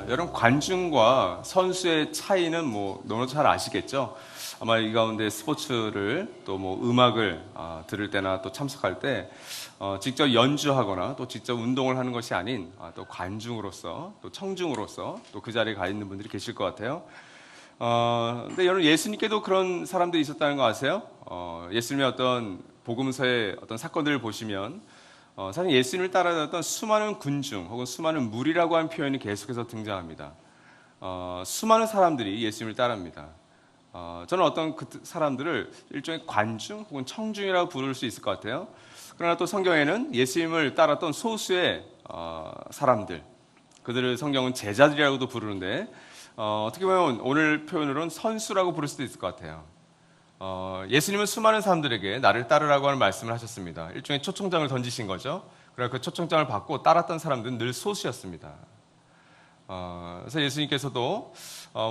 여러분 관중과 선수의 차이는 너무 잘 아시겠죠? 아마 이 가운데 스포츠를 또 음악을 들을 때나 또 참석할 때 직접 연주하거나 또 직접 운동을 하는 것이 아닌 또 관중으로서 또 청중으로서 또 그 자리에 가 있는 분들이 계실 것 같아요. 근데 여러분 예수님께도 그런 사람들이 있었다는 거 아세요? 예수님의 어떤 복음서의 어떤 사건들을 보시면 사실 예수님을 따라다녔던 수많은 군중 혹은 수많은 무리라고 하는 표현이 계속해서 등장합니다. 수많은 사람들이 예수님을 따릅니다. 저는 어떤 그 사람들을 일종의 관중 혹은 청중이라고 부를 수 있을 것 같아요. 그러나 또 성경에는 예수님을 따랐던 소수의 사람들, 그들을 성경은 제자들이라고도 부르는데 어떻게 보면 오늘 표현으로는 선수라고 부를 수도 있을 것 같아요. 예수님은 수많은 사람들에게 나를 따르라고 하는 말씀을 하셨습니다. 일종의 초청장을 던지신 거죠. 그러나 그 초청장을 받고 따랐던 사람들은 늘 소수였습니다. 그래서 예수님께서도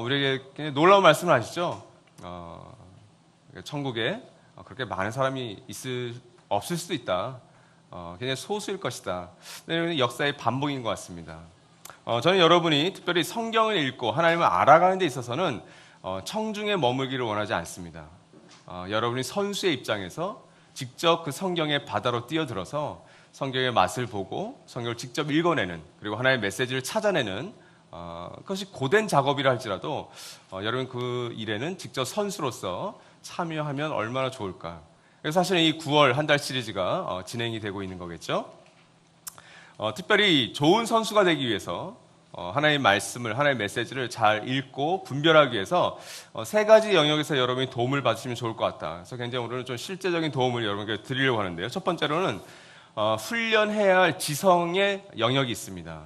우리에게 놀라운 말씀을 하시죠. 천국에 그렇게 많은 사람이 없을 수도 있다. 굉장히 소수일 것이다. 역사의 반복인 것 같습니다. 저는 여러분이 특별히 성경을 읽고 하나님을 알아가는 데 있어서는 청중에 머물기를 원하지 않습니다. 여러분이 선수의 입장에서 직접 그 성경의 바다로 뛰어들어서 성경의 맛을 보고 성경을 직접 읽어내는, 그리고 하나의 메시지를 찾아내는 그것이 고된 작업이라 할지라도 여러분 그 일에는 직접 선수로서 참여하면 얼마나 좋을까. 그래서 사실은 이 9월 한 달 시리즈가 진행이 되고 있는 거겠죠. 특별히 좋은 선수가 되기 위해서 하나의 말씀을, 하나의 메시지를 잘 읽고 분별하기 위해서 세 가지 영역에서 여러분이 도움을 받으시면 좋을 것 같다. 그래서 굉장히 오늘은 좀 실제적인 도움을 여러분께 드리려고 하는데요. 첫 번째로는 훈련해야 할 지성의 영역이 있습니다.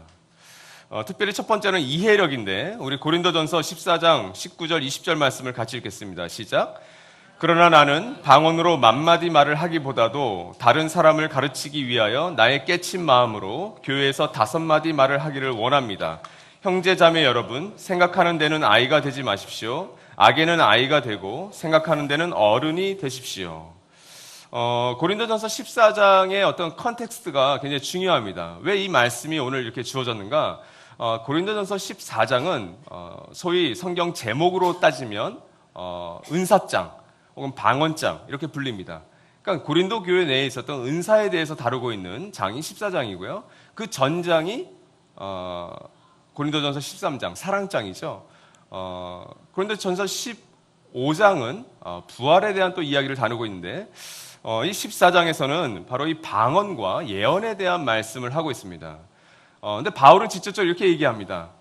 특별히 첫 번째는 이해력인데 우리 고린도전서 14장 19절 20절 말씀을 같이 읽겠습니다. 시작. 그러나 나는 방언으로 만마디 말을 하기보다도 다른 사람을 가르치기 위하여 나의 깨친 마음으로 교회에서 5마디 말을 하기를 원합니다. 형제 자매 여러분, 생각하는 데는 아이가 되지 마십시오. 악에는 아이가 되고 생각하는 데는 어른이 되십시오. 고린도전서 14장의 어떤 컨텍스트가 굉장히 중요합니다. 왜 이 말씀이 오늘 이렇게 주어졌는가? 고린도전서 14장은 소위 성경 제목으로 따지면 은사장 혹은 방언장 이렇게 불립니다. 그러니까 고린도 교회 내에 있었던 은사에 대해서 다루고 있는 장이 14장이고요. 그 전장이 고린도전서 13장 사랑장이죠. 고린도전서 15장은 부활에 대한 또 이야기를 다루고 있는데 이 14장에서는 바로 이 방언과 예언에 대한 말씀을 하고 있습니다. 근데 바울은 직접적으로 이렇게 얘기합니다.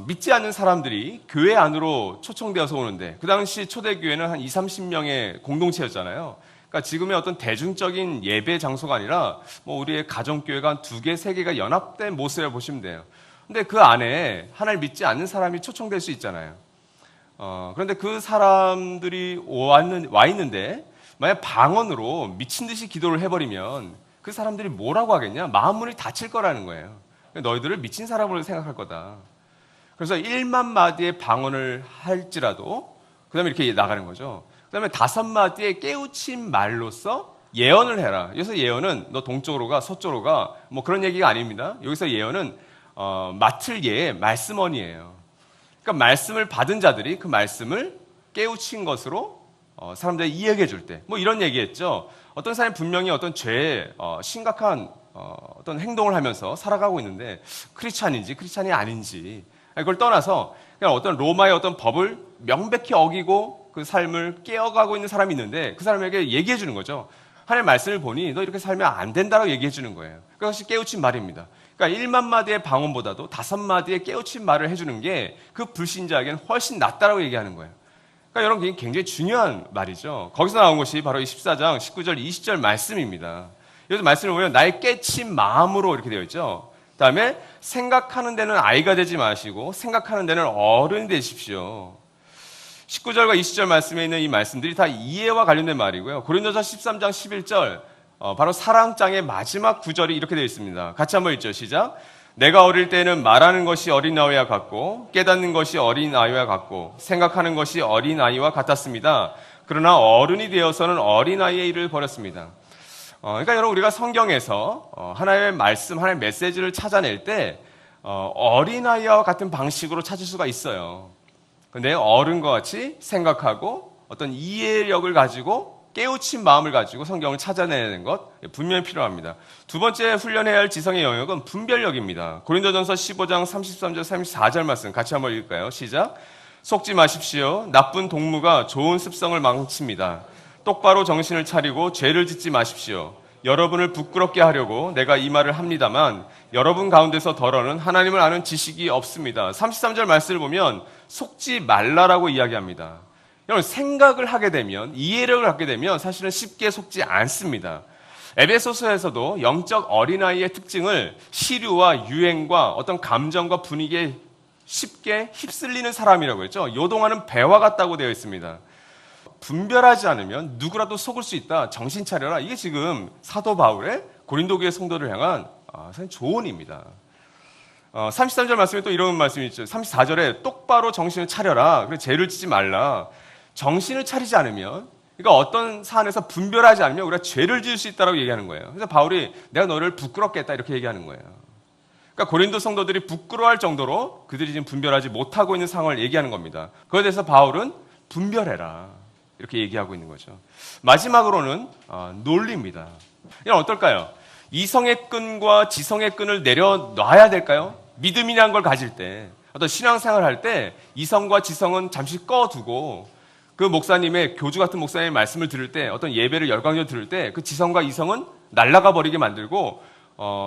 믿지 않는 사람들이 교회 안으로 초청되어서 오는데 그 당시 초대교회는 한 20-30명의 공동체였잖아요. 그러니까 지금의 어떤 대중적인 예배 장소가 아니라 우리의 가정교회가 한 2개, 3개가 연합된 모습을 보시면 돼요. 근데 그 안에 하나를 믿지 않는 사람이 초청될 수 있잖아요. 그런데 그 사람들이 와 있는데 만약 방언으로 미친 듯이 기도를 해버리면 그 사람들이 뭐라고 하겠냐? 마음문이 닫힐 거라는 거예요. 너희들을 미친 사람으로 생각할 거다. 그래서 1만 마디의 방언을 할지라도 그 다음에 이렇게 나가는 거죠. 그 다음에 5마디의 깨우친 말로써 예언을 해라. 여기서 예언은 너 동쪽으로 가, 서쪽으로 가, 그런 얘기가 아닙니다. 여기서 예언은 맡을 예의 말씀언이에요. 그러니까 말씀을 받은 자들이 그 말씀을 깨우친 것으로 사람들이 이야기해 줄 때 이런 얘기했죠. 어떤 사람이 분명히 어떤 죄에 심각한 어떤 행동을 하면서 살아가고 있는데 크리스찬인지 크리스찬이 아닌지 그걸 떠나서 그냥 어떤 로마의 어떤 법을 명백히 어기고 그 삶을 깨어가고 있는 사람이 있는데 그 사람에게 얘기해 주는 거죠. 하나님의 말씀을 보니 너 이렇게 살면 안 된다라고 얘기해 주는 거예요. 그것이 깨우친 말입니다. 그러니까 1만 마디의 방언보다도 5마디의 깨우친 말을 해주는 게 그 불신자에게는 훨씬 낫다라고 얘기하는 거예요. 그러니까 여러분 이게 굉장히 중요한 말이죠. 거기서 나온 것이 바로 이 14장 19절 20절 말씀입니다. 여기서 말씀을 보면 나의 깨친 마음으로 이렇게 되어 있죠. 그 다음에 생각하는 데는 아이가 되지 마시고 생각하는 데는 어른이 되십시오. 19절과 20절 말씀에 있는 이 말씀들이 다 이해와 관련된 말이고요. 고린도서 13장 11절 바로 사랑장의 마지막 구절이 이렇게 되어 있습니다. 같이 한번 읽죠. 시작. 내가 어릴 때는 말하는 것이 어린아이와 같고 깨닫는 것이 어린아이와 같고 생각하는 것이 어린아이와 같았습니다. 그러나 어른이 되어서는 어린아이의 일을 버렸습니다. 그러니까 여러분 우리가 성경에서 하나님의 말씀, 하나님의 메시지를 찾아낼 때 어린아이와 같은 방식으로 찾을 수가 있어요. 근데 어른과 같이 생각하고 어떤 이해력을 가지고 깨우친 마음을 가지고 성경을 찾아내는 것 분명히 필요합니다. 두 번째 훈련해야 할 지성의 영역은 분별력입니다. 고린도전서 15장 33절 34절 말씀 같이 한번 읽을까요? 시작. 속지 마십시오. 나쁜 동무가 좋은 습성을 망칩니다. 똑바로 정신을 차리고 죄를 짓지 마십시오. 여러분을 부끄럽게 하려고 내가 이 말을 합니다만 여러분 가운데서 더러는 하나님을 아는 지식이 없습니다. 33절 말씀을 보면 속지 말라라고 이야기합니다. 여러분 생각을 하게 되면 이해력을 갖게 되면 사실은 쉽게 속지 않습니다. 에베소서에서도 영적 어린아이의 특징을 시류와 유행과 어떤 감정과 분위기에 쉽게 휩쓸리는 사람이라고 했죠. 요동하는 배와 같다고 되어 있습니다. 분별하지 않으면 누구라도 속을 수 있다. 정신 차려라. 이게 지금 사도 바울의 고린도 교회 성도를 향한 사실 조언입니다. 33절 말씀에 또 이런 말씀이 있죠. 34절에 똑바로 정신을 차려라. 그리고 죄를 짓지 말라. 정신을 차리지 않으면, 그러니까 어떤 사안에서 분별하지 않으면 우리가 죄를 지을 수 있다고 얘기하는 거예요. 그래서 바울이 내가 너를 부끄럽게 했다 이렇게 얘기하는 거예요. 그러니까 고린도 성도들이 부끄러워할 정도로 그들이 지금 분별하지 못하고 있는 상황을 얘기하는 겁니다. 그에 대해서 바울은 분별해라 이렇게 얘기하고 있는 거죠. 마지막으로는 논리입니다. 이건 어떨까요? 이성의 끈과 지성의 끈을 내려놔야 될까요? 믿음이라는 걸 가질 때, 어떤 신앙생활을 할 때 이성과 지성은 잠시 꺼두고 그 목사님의, 교주 같은 목사님의 말씀을 들을 때, 어떤 예배를 열광적으로 들을 때 그 지성과 이성은 날아가 버리게 만들고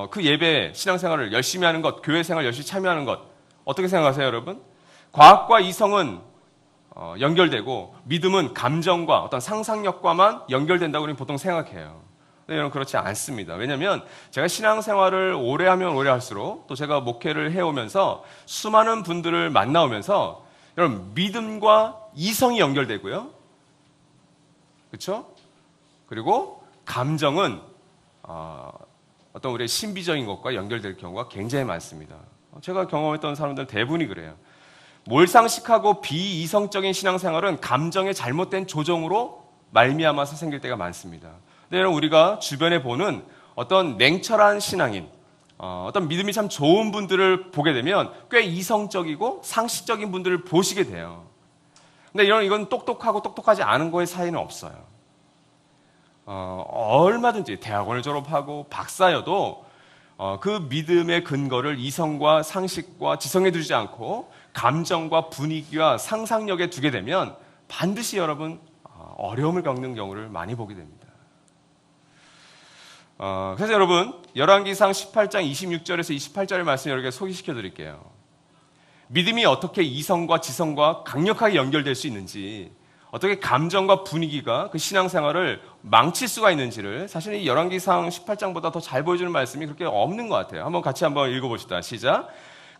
그 예배 신앙생활을 열심히 하는 것, 교회 생활 열심히 참여하는 것, 어떻게 생각하세요 여러분? 과학과 이성은 연결되고 믿음은 감정과 어떤 상상력과만 연결된다고 우리는 보통 생각해요. 근데 여러분 그렇지 않습니다. 왜냐하면 제가 신앙생활을 오래 하면 오래 할수록, 또 제가 목회를 해오면서 수많은 분들을 만나오면서 여러분 믿음과 이성이 연결되고요, 그렇죠? 그리고 감정은 어떤 우리의 신비적인 것과 연결될 경우가 굉장히 많습니다. 제가 경험했던 사람들은 대부분이 그래요. 몰상식하고 비이성적인 신앙생활은 감정의 잘못된 조정으로 말미암아서 생길 때가 많습니다. 근데 여러분 우리가 주변에 보는 어떤 냉철한 신앙인, 어떤 믿음이 참 좋은 분들을 보게 되면 꽤 이성적이고 상식적인 분들을 보시게 돼요. 근데 이건 똑똑하고 똑똑하지 않은 거의 사이는 없어요. 얼마든지 대학원을 졸업하고 박사여도 그 믿음의 근거를 이성과 상식과 지성에 두지 않고 감정과 분위기와 상상력에 두게 되면 반드시 여러분 어려움을 겪는 경우를 많이 보게 됩니다. 그래서 여러분 열왕기상 18장 26절에서 28절의 말씀 여러분에게 소개시켜 드릴게요. 믿음이 어떻게 이성과 지성과 강력하게 연결될 수 있는지, 어떻게 감정과 분위기가 그 신앙생활을 망칠 수가 있는지를 사실 이 열왕기상 18장보다 더 잘 보여주는 말씀이 그렇게 없는 것 같아요. 같이 한번 읽어봅시다. 시작.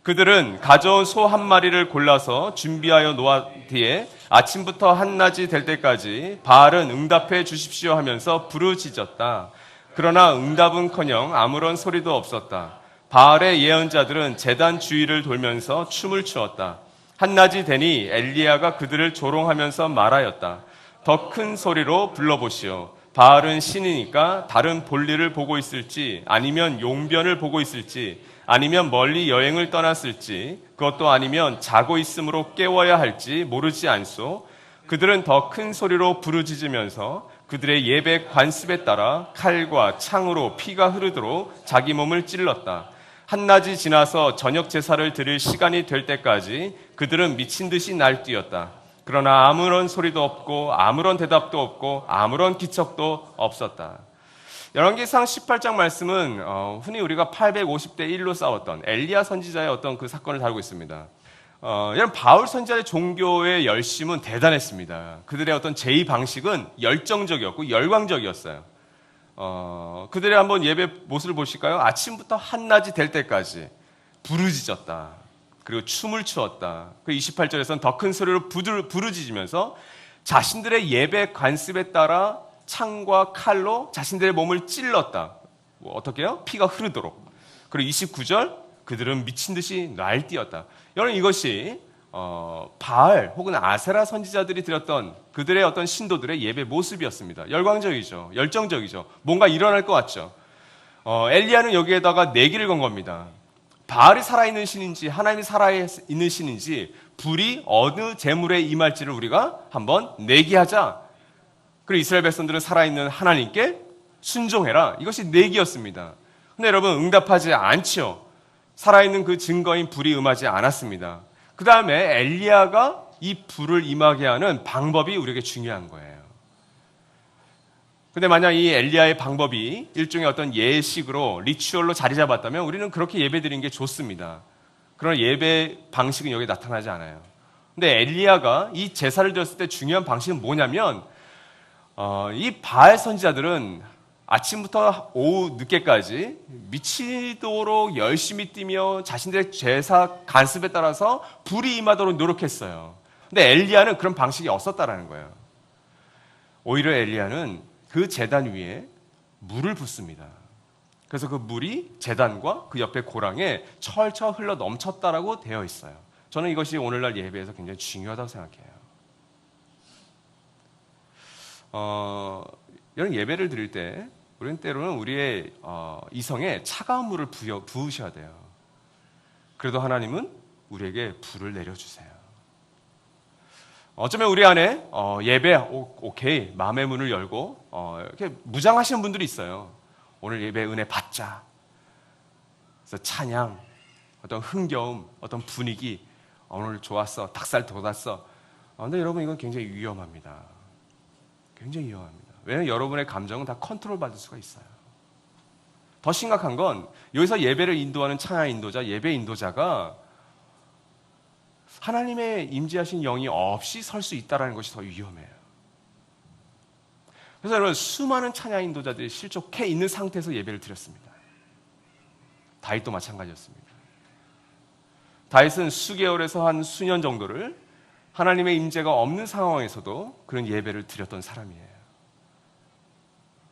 그들은 가져온 소 한 마리를 골라서 준비하여 놓았기에 아침부터 한낮이 될 때까지 바알은 응답해 주십시오 하면서 부르짖었다. 그러나 응답은커녕 아무런 소리도 없었다. 바알의 예언자들은 제단 주위를 돌면서 춤을 추었다. 한낮이 되니 엘리야가 그들을 조롱하면서 말하였다. 더 큰 소리로 불러보시오. 바알은 신이니까 다른 볼일을 보고 있을지, 아니면 용변을 보고 있을지, 아니면 멀리 여행을 떠났을지, 그것도 아니면 자고 있으므로 깨워야 할지 모르지 않소. 그들은 더 큰 소리로 부르짖으면서 그들의 예배 관습에 따라 칼과 창으로 피가 흐르도록 자기 몸을 찔렀다. 한낮이 지나서 저녁 제사를 드릴 시간이 될 때까지 그들은 미친 듯이 날뛰었다. 그러나 아무런 소리도 없고 아무런 대답도 없고 아무런 기척도 없었다. 열왕기상 18장 말씀은 흔히 우리가 850대 1로 싸웠던 엘리야 선지자의 어떤 그 사건을 다루고 있습니다. 여러분 바울 선지자의 종교의 열심은 대단했습니다. 그들의 어떤 제의 방식은 열정적이었고 열광적이었어요. 그들의 한번 예배 모습을 보실까요? 아침부터 한낮이 될 때까지 부르짖었다. 그리고 춤을 추었다. 그 28절에서는 더 큰 소리로 부르짖으면서 자신들의 예배 관습에 따라 창과 칼로 자신들의 몸을 찔렀다. 어떻게 해요? 피가 흐르도록. 그리고 29절 그들은 미친 듯이 날뛰었다. 여러분 이것이 바알 혹은 아세라 선지자들이 드렸던 그들의 어떤 신도들의 예배 모습이었습니다. 열광적이죠. 열정적이죠. 뭔가 일어날 것 같죠. 엘리야는 여기에다가 내기를 건 겁니다. 바알이 살아있는 신인지 하나님이 살아있는 신인지 불이 어느 제물에 임할지를 우리가 한번 내기하자. 그리고 이스라엘 백성들은 살아있는 하나님께 순종해라. 이것이 내기였습니다. 근데 여러분 응답하지 않죠. 살아있는 그 증거인 불이 임하지 않았습니다. 그 다음에 엘리야가 이 불을 임하게 하는 방법이 우리에게 중요한 거예요. 근데 만약 이 엘리야의 방법이 일종의 어떤 예식으로 리추얼로 자리 잡았다면 우리는 그렇게 예배 드리는 게 좋습니다. 그러나 예배 방식은 여기 나타나지 않아요. 근데 엘리야가 이 제사를 드렸을 때 중요한 방식은 뭐냐면 이 바알 선지자들은 아침부터 오후 늦게까지 미치도록 열심히 뛰며 자신들의 제사 간습에 따라서 불이 임하도록 노력했어요. 근데 엘리야는 그런 방식이 없었다라는 거예요. 오히려 엘리야는 그 제단 위에 물을 붓습니다. 그래서 그 물이 제단과 그 옆에 고랑에 철철 흘러 넘쳤다라고 되어 있어요. 저는 이것이 오늘날 예배에서 굉장히 중요하다고 생각해요. 이런 예배를 드릴 때 우리는 때로는 우리의 이성에 차가운 물을 부으셔야 돼요. 그래도 하나님은 우리에게 불을 내려주세요. 어쩌면 우리 안에 예배 오케이 마음의 문을 열고 이렇게 무장하시는 분들이 있어요. 오늘 예배 은혜 받자. 그래서 찬양, 어떤 흥겨움, 어떤 분위기, 오늘 좋았어, 닭살 돋았어. 근데 여러분 이건 굉장히 위험합니다. 굉장히 위험합니다. 왜냐하면 여러분의 감정은 다 컨트롤 받을 수가 있어요. 더 심각한 건 여기서 예배를 인도하는 찬양 인도자, 예배 인도자가 하나님의 임재하신 영이 없이 설 수 있다는 것이 더 위험해요. 그래서 여러분 수많은 찬양 인도자들이 실족해 있는 상태에서 예배를 드렸습니다. 다윗도 마찬가지였습니다. 다윗은 수개월에서 한 수년 정도를 하나님의 임재가 없는 상황에서도 그런 예배를 드렸던 사람이에요.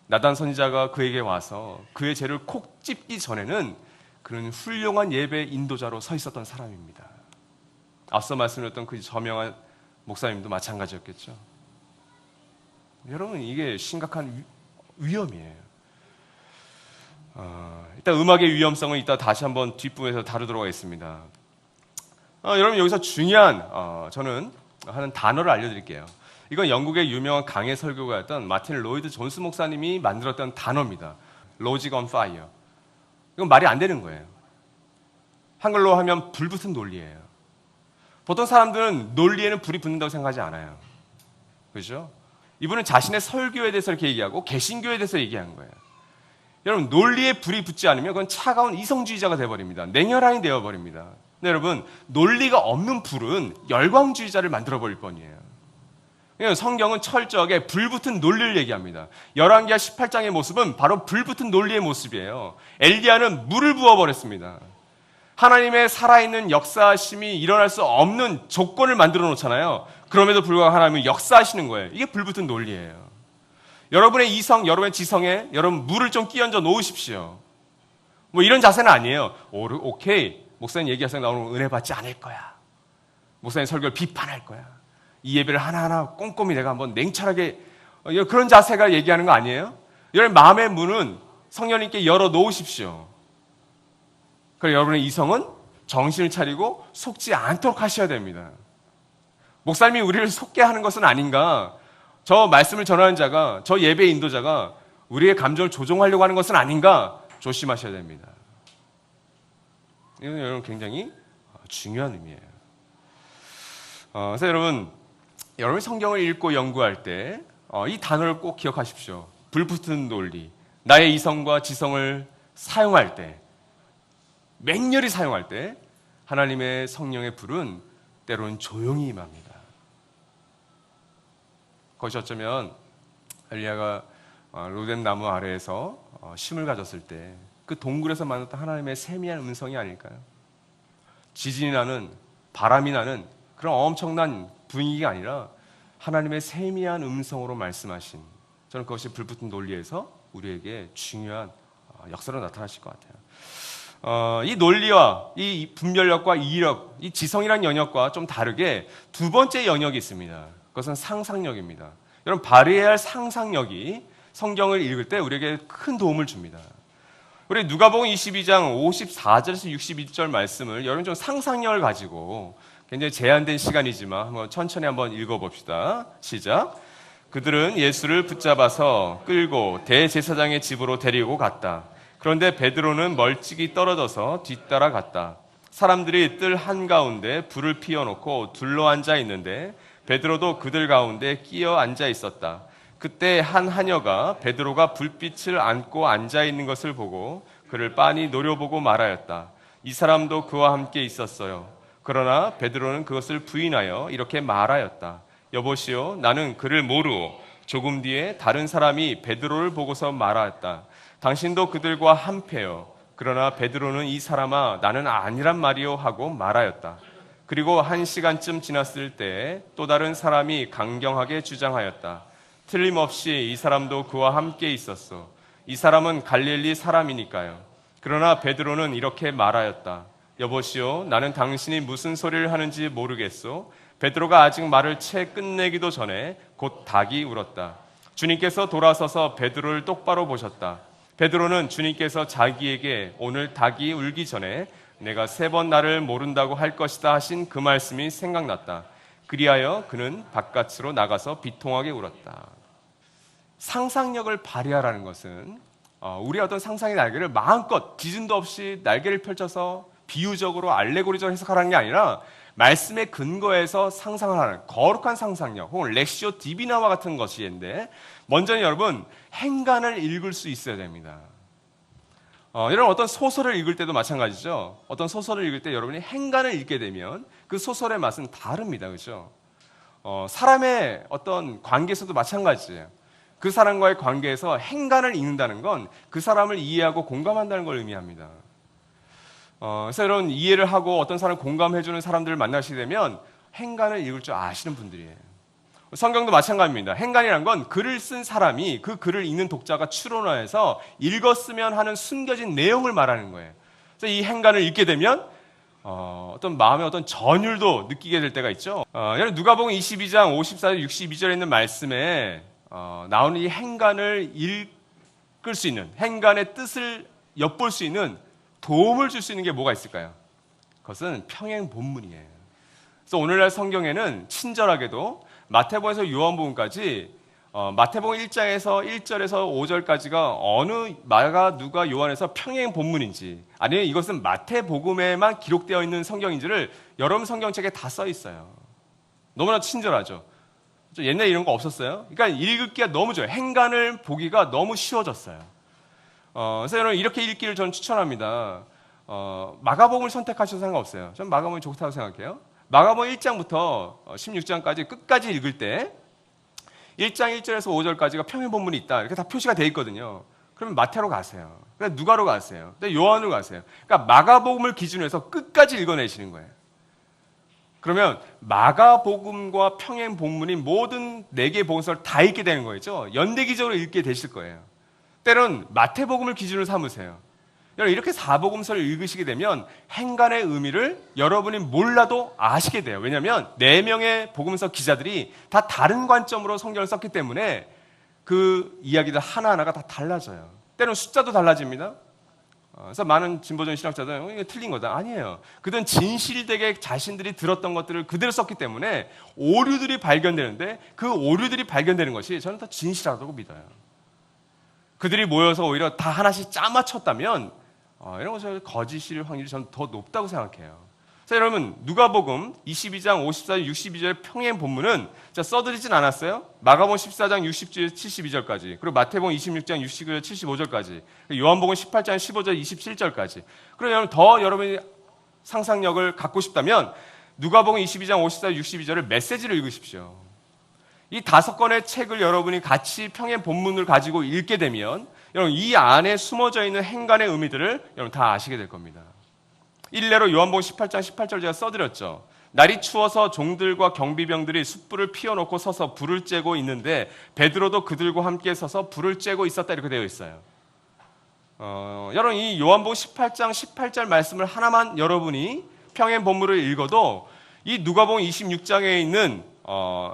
나단 선지자가 그에게 와서 그의 죄를 콕 찝기 전에는 그는 훌륭한 예배 인도자로 서 있었던 사람입니다. 앞서 말씀드렸던 그 저명한 목사님도 마찬가지였겠죠. 여러분 이게 심각한 위험이에요. 일단 음악의 위험성은 이따 다시 한번 뒷부분에서 다루도록 하겠습니다. 여러분 여기서 중요한 저는 하는 단어를 알려드릴게요. 이건 영국의 유명한 강해 설교가였던 마틴 로이드 존스 목사님이 만들었던 단어입니다. Logic on fire. 이건 말이 안 되는 거예요. 한글로 하면 불붙은 논리예요. 보통 사람들은 논리에는 불이 붙는다고 생각하지 않아요. 그렇죠? 이분은 자신의 설교에 대해서 이렇게 얘기하고 개신교에 대해서 얘기한 거예요. 여러분 논리에 불이 붙지 않으면 그건 차가운 이성주의자가 되어버립니다. 냉혈한이 되어버립니다. 근데 여러분 논리가 없는 불은 열광주의자를 만들어버릴 뻔이에요. 성경은 철저하게 불붙은 논리를 얘기합니다. 열왕기하 18장의 모습은 바로 불붙은 논리의 모습이에요. 엘리야는 물을 부어버렸습니다. 하나님의 살아있는 역사하심이 일어날 수 없는 조건을 만들어 놓잖아요. 그럼에도 불구하고 하나님은 역사하시는 거예요. 이게 불붙은 논리예요. 여러분의 이성, 여러분의 지성에 여러분 물을 좀 끼얹어 놓으십시오. 뭐 이런 자세는 아니에요. 오케이. 목사님 얘기하세요. 나 오늘 은혜 받지 않을 거야. 목사님 설교를 비판할 거야. 이 예배를 하나하나 꼼꼼히 내가 한번 냉철하게 그런 자세가 얘기하는 거 아니에요? 여러분 마음의 문은 성령님께 열어 놓으십시오. 그래서 여러분의 이성은 정신을 차리고 속지 않도록 하셔야 됩니다. 목사님이 우리를 속게 하는 것은 아닌가? 저 말씀을 전하는 자가, 저 예배 인도자가 우리의 감정을 조종하려고 하는 것은 아닌가? 조심하셔야 됩니다. 이건 여러분 굉장히 중요한 의미예요. 그래서 여러분이 성경을 읽고 연구할 때 이 단어를 꼭 기억하십시오. 불붙은 논리, 나의 이성과 지성을 사용할 때, 맹렬히 사용할 때 하나님의 성령의 불은 때로는 조용히 임합니다. 그것이 어쩌면 엘리야가 로뎀 나무 아래에서 심을 가졌을 때 그 동굴에서 만났던 하나님의 세미한 음성이 아닐까요? 지진이 나는, 바람이 나는 그런 엄청난 분위기가 아니라 하나님의 세미한 음성으로 말씀하신, 저는 그것이 불붙은 논리에서 우리에게 중요한 역사로 나타나실 것 같아요. 이 논리와 이 분별력과 이력, 이 지성이라는 영역과 좀 다르게 두 번째 영역이 있습니다. 그것은 상상력입니다. 여러분 발휘해야 할 상상력이 성경을 읽을 때 우리에게 큰 도움을 줍니다. 우리 누가복음 22장 54절에서 62절 말씀을 여러분 좀 상상력을 가지고 굉장히 제한된 시간이지만 한번 천천히 한번 읽어봅시다. 시작. 그들은 예수를 붙잡아서 끌고 대제사장의 집으로 데리고 갔다. 그런데 베드로는 멀찍이 떨어져서 뒤따라 갔다. 사람들이 뜰 한가운데 불을 피워놓고 둘러앉아 있는데 베드로도 그들 가운데 끼어 앉아 있었다. 그때 한 하녀가 베드로가 불빛을 안고 앉아 있는 것을 보고 그를 빤히 노려보고 말하였다. 이 사람도 그와 함께 있었어요. 그러나 베드로는 그것을 부인하여 이렇게 말하였다. 여보시오, 나는 그를 모르오. 조금 뒤에 다른 사람이 베드로를 보고서 말하였다. 당신도 그들과 한패요. 그러나 베드로는 이 사람아, 나는 아니란 말이요 하고 말하였다. 그리고 1시간쯤 지났을 때 또 다른 사람이 강경하게 주장하였다. 틀림없이 이 사람도 그와 함께 있었어. 이 사람은 갈릴리 사람이니까요. 그러나 베드로는 이렇게 말하였다. 여보시오, 나는 당신이 무슨 소리를 하는지 모르겠소. 베드로가 아직 말을 채 끝내기도 전에 곧 닭이 울었다. 주님께서 돌아서서 베드로를 똑바로 보셨다. 베드로는 주님께서 자기에게 오늘 닭이 울기 전에 내가 3번 나를 모른다고 할 것이다 하신 그 말씀이 생각났다. 그리하여 그는 바깥으로 나가서 비통하게 울었다. 상상력을 발휘하라는 것은 우리의 어떤 상상의 날개를 마음껏 기준도 없이 날개를 펼쳐서 비유적으로 알레고리적으로 해석하라는 게 아니라 말씀의 근거에서 상상을 하는 거룩한 상상력 혹은 렉시오 디비나와 같은 것인데 먼저는 여러분 행간을 읽을 수 있어야 됩니다. 여러분 어떤 소설을 읽을 때도 마찬가지죠. 어떤 소설을 읽을 때 여러분이 행간을 읽게 되면 그 소설의 맛은 다릅니다. 그렇죠? 사람의 어떤 관계에서도 마찬가지예요. 그 사람과의 관계에서 행간을 읽는다는 건 그 사람을 이해하고 공감한다는 걸 의미합니다. 그래서 이런 이해를 하고 어떤 사람을 공감해주는 사람들을 만나시게 되면 행간을 읽을 줄 아시는 분들이에요. 성경도 마찬가지입니다. 행간이란 건 글을 쓴 사람이 그 글을 읽는 독자가 추론해서 읽었으면 하는 숨겨진 내용을 말하는 거예요. 그래서 이 행간을 읽게 되면 어떤 마음의 어떤 전율도 느끼게 될 때가 있죠. 여러분 누가복음 22장 54절 62절에 있는 말씀에 나오는 이 행간을 읽을 수 있는 행간의 뜻을 엿볼 수 있는 도움을 줄 수 있는 게 뭐가 있을까요? 그것은 평행 본문이에요. 그래서 오늘날 성경에는 친절하게도 마태복음에서 요한복음까지 마태복음 1장에서 1절에서 5절까지가 어느 마가 누가 요한에서 평행 본문인지 아니면 이것은 마태복음에만 기록되어 있는 성경인지를 여러분 성경책에 다 써 있어요. 너무나 친절하죠. 옛날에 이런 거 없었어요. 그러니까 읽기가 너무 좋아요. 행간을 보기가 너무 쉬워졌어요. 그래서 여러분 이렇게 읽기를 저는 추천합니다. 마가복음을 선택하셔도 상관없어요. 저는 마가복음이 좋다고 생각해요. 마가복음 1장부터 16장까지 끝까지 읽을 때 1장 1절에서 5절까지가 평행 본문이 있다. 이렇게 다 표시가 되어 있거든요. 그러면 마태로 가세요. 누가로 가세요. 요한으로 가세요. 그러니까 마가복음을 기준으로 해서 끝까지 읽어내시는 거예요. 그러면 마가복음과 평행 본문인 모든 4개의 복음서를 다 읽게 되는 거죠. 연대기적으로 읽게 되실 거예요. 때론 마태복음을 기준으로 삼으세요. 여러분 이렇게 4복음서를 읽으시게 되면 행간의 의미를 여러분이 몰라도 아시게 돼요. 왜냐하면 4명의 복음서 기자들이 다 다른 관점으로 성경을 썼기 때문에 그 이야기들 하나하나가 다 달라져요. 때론 숫자도 달라집니다. 그래서 많은 진보적인 신학자들은 이거 틀린 거다. 아니에요. 그들은 진실되게 자신들이 들었던 것들을 그대로 썼기 때문에 오류들이 발견되는데 그 오류들이 발견되는 것이 저는 더 진실하다고 믿어요. 그들이 모여서 오히려 다 하나씩 짜맞췄다면 이런 것을 거짓일 확률이 저는 더 높다고 생각해요. 자, 여러분 누가복음 22장 54절 62절 평행 본문은 써드리진 않았어요. 마가복음 14장 60절 72절까지 그리고 마태복음 26장 69절 75절까지 요한복음 18장 15절 27절까지 그리고 여러분 더 여러분이 상상력을 갖고 싶다면 누가복음 22장 54절 62절을 메시지를 읽으십시오. 이 5권의 책을 여러분이 같이 평행 본문을 가지고 읽게 되면 여러분 이 안에 숨어져 있는 행간의 의미들을 여러분 다 아시게 될 겁니다. 일례로 요한복음 18장 18절 제가 써드렸죠. 날이 추워서 종들과 경비병들이 숯불을 피워놓고 서서 불을 쬐고 있는데 베드로도 그들과 함께 서서 불을 쬐고 있었다 이렇게 되어 있어요. 여러분 이 요한복음 18장 18절 말씀을 하나만 여러분이 평행 본문을 읽어도 이 누가복음 26장에 있는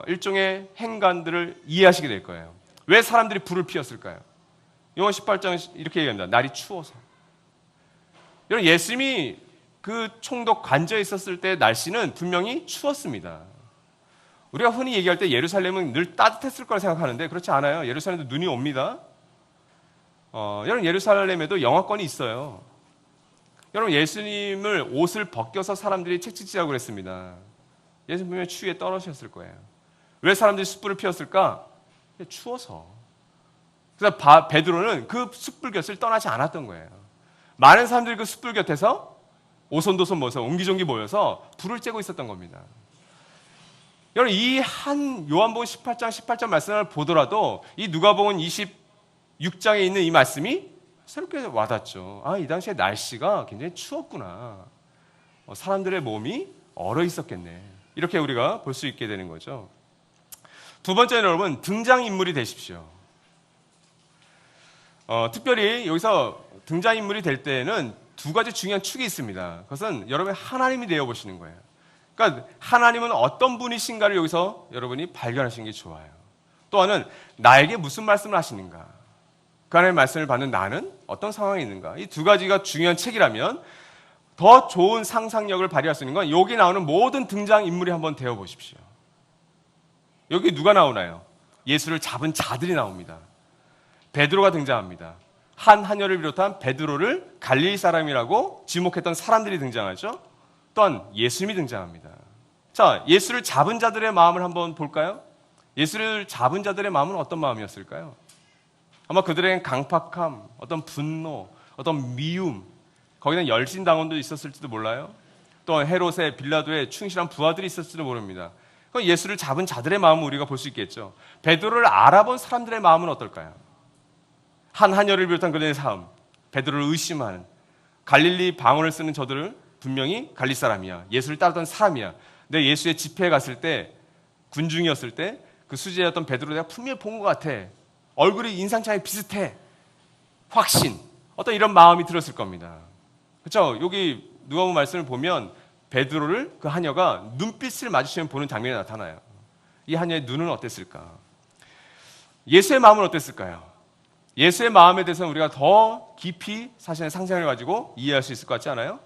일종의 행간들을 이해하시게 될 거예요. 왜 사람들이 불을 피웠을까요? 요한 18장 이렇게 얘기합니다. 날이 추워서. 여러분, 예수님이 그 총독 관저에 있었을 때 날씨는 분명히 추웠습니다. 우리가 흔히 얘기할 때 예루살렘은 늘 따뜻했을 거라 생각하는데 그렇지 않아요. 예루살렘도 눈이 옵니다. 여러분, 예루살렘에도 영하권이 있어요. 여러분, 예수님을 옷을 벗겨서 사람들이 채찍질하고 그랬습니다. 예수님 분명히 추위에 떨어졌을 거예요. 왜 사람들이 숯불을 피웠을까? 추워서. 그래서 베드로는 그 숯불 곁을 떠나지 않았던 거예요. 많은 사람들이 그 숯불 곁에서 오손도손 모여서 옹기종기 모여서 불을 쬐고 있었던 겁니다. 여러분, 이 한 요한복음 18장 말씀을 보더라도 이 누가복음 26장에 있는 이 말씀이 새롭게 와닿죠. 아, 이 당시에 날씨가 굉장히 추웠구나. 사람들의 몸이 얼어 있었겠네. 이렇게 우리가 볼 수 있게 되는 거죠. 두 번째는 여러분, 등장인물이 되십시오. 특별히 여기서 등장인물이 될 때에는 두 가지 중요한 축이 있습니다. 그것은 여러분이 하나님이 되어보시는 거예요. 그러니까 하나님은 어떤 분이신가를 여기서 여러분이 발견하시는 게 좋아요. 또 하나는 나에게 무슨 말씀을 하시는가. 그 하나님의 말씀을 받는 나는 어떤 상황에 있는가. 이 두 가지가 중요한 책이라면 더 좋은 상상력을 발휘할 수 있는 건 여기 나오는 모든 등장인물이 한번 되어보십시오. 여기 누가 나오나요? 예수를 잡은 자들이 나옵니다. 베드로가 등장합니다. 한 하녀를 비롯한 베드로를 갈릴리 사람이라고 지목했던 사람들이 등장하죠. 또한 예수님이 등장합니다. 자, 예수를 잡은 자들의 마음을 한번 볼까요? 예수를 잡은 자들의 마음은 어떤 마음이었을까요? 아마 그들에겐 강팍함, 어떤 분노, 어떤 미움, 거기는 열신당원도 있었을지도 몰라요. 또 헤롯의 빌라도의 충실한 부하들이 있었을지도 모릅니다. 그럼 예수를 잡은 자들의 마음을 우리가 볼 수 있겠죠. 베드로를 알아본 사람들의 마음은 어떨까요? 한 하녀를 비롯한 그들의 삶, 베드로를 의심하는 갈릴리 방언을 쓰는 저들을 분명히 갈릴리 사람이야. 예수를 따르던 사람이야. 내 예수의 집회에 갔을 때, 군중이었을 때 그 수제였던 베드로 내가 분명히 본 것 같아. 얼굴이 인상차이 비슷해. 확신. 어떤 이런 마음이 들었을 겁니다. 그렇죠? 여기 누가복음 말씀을 보면 베드로를 그 하녀가 눈빛을 마주치면 보는 장면이 나타나요. 이 하녀의 눈은 어땠을까? 예수의 마음은 어땠을까요? 예수의 마음에 대해서는 우리가 더 깊이 사실은 상상을 가지고 이해할 수 있을 것 같지 않아요?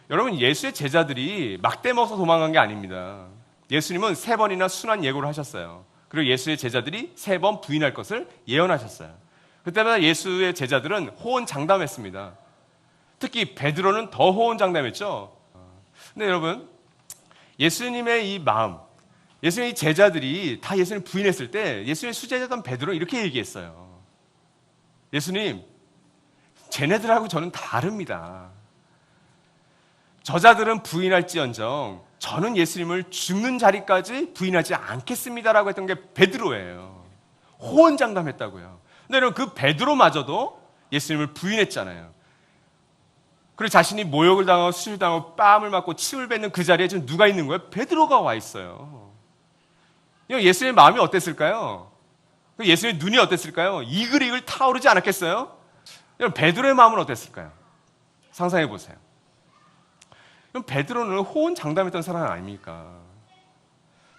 여러분, 예수의 제자들이 막대 먹어서 도망간 게 아닙니다. 예수님은 3번이나 순환 예고를 하셨어요. 그리고 예수의 제자들이 3번 부인할 것을 예언하셨어요. 그때마다 예수의 제자들은 호언장담했습니다. 특히 베드로는 더 호언장담했죠. 근데 여러분, 예수님의 이 마음, 예수님의 제자들이 다 예수님 부인했을 때 예수님의 수제자였던 베드로는 이렇게 얘기했어요. 예수님, 쟤네들하고 저는 다릅니다. 저자들은 부인할지언정 저는 예수님을 죽는 자리까지 부인하지 않겠습니다라고 했던 게 베드로예요. 호언장담했다고요. 근데 여러분, 그 베드로마저도 예수님을 부인했잖아요. 그리고 자신이 모욕을 당하고 수술을 당하고 뺨을 맞고 침을 뱉는 그 자리에 지금 누가 있는 거예요? 베드로가 와 있어요. 예수님의 마음이 어땠을까요? 예수님의 눈이 어땠을까요? 이글이글 타오르지 않았겠어요? 여러분, 베드로의 마음은 어땠을까요? 상상해 보세요. 그럼 베드로는 호언장담했던 사람 아닙니까?